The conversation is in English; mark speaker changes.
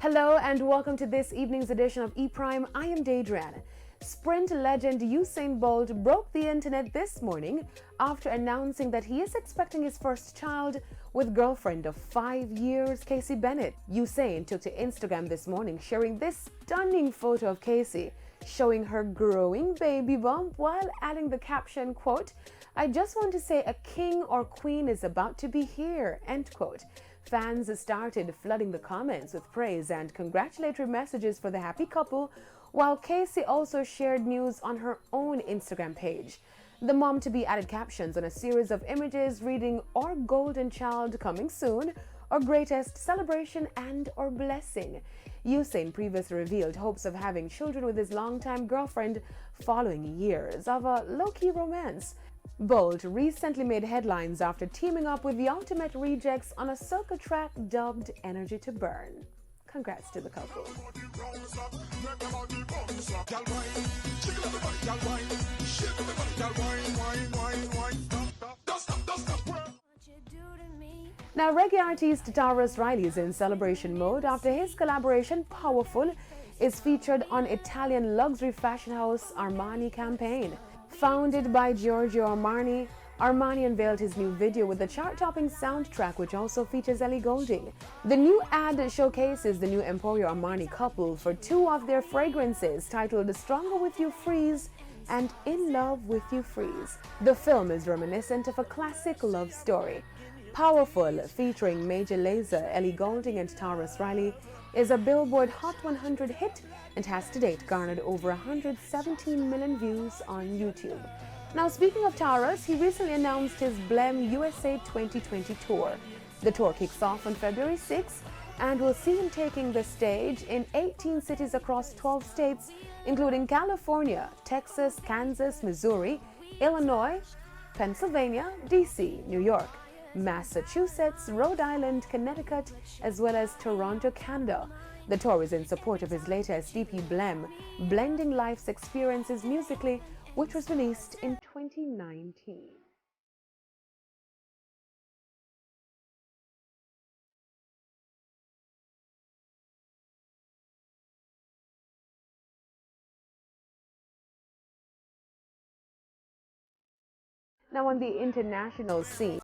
Speaker 1: Hello and welcome to this evening's edition of ePrime. I am Daedran. Sprint legend Usain Bolt broke the internet this morning after announcing that he is expecting his first child with girlfriend of 5 years, Casey Bennett. Usain took to Instagram this morning sharing this stunning photo of Casey, showing her growing baby bump while adding the caption, quote, "I just want to say a king or queen is about to be here," end quote. Fans started flooding the comments with praise and congratulatory messages for the happy couple, while Casey also shared news on her own Instagram page. The mom-to-be added captions on a series of images reading "Our golden child coming soon," or "Greatest celebration and or blessing." Usain previously revealed hopes of having children with his longtime girlfriend following years of a low-key romance. Bolt recently made headlines after teaming up with the Ultimate Rejects on a soca track dubbed Energy to Burn. Congrats to the couple. Now, reggae artist Tarrus Riley is in celebration mode after his collaboration Powerful is featured on Italian luxury fashion house Armani campaign. Founded by Giorgio Armani, Armani unveiled his new video with a chart-topping soundtrack which also features Ellie Goulding. The new ad showcases the new Emporio Armani couple for two of their fragrances titled Stronger With You Freeze and In Love With You Freeze. The film is reminiscent of a classic love story. Powerful, featuring Major Lazer, Ellie Goulding and Tarrus Riley, is a Billboard Hot 100 hit and has to date garnered over 117 million views on YouTube. Now, speaking of Tarrus, he recently announced his Blem USA 2020 tour. The tour kicks off on February 6th and will see him taking the stage in 18 cities across 12 states, including California, Texas, Kansas, Missouri, Illinois, Pennsylvania, DC, New York, Massachusetts, Rhode Island, Connecticut, as well as Toronto, Canada. The tour is in support of his latest EP Blem, Blending Life's Experiences Musically, which was released in 2019. Now, on the international scene,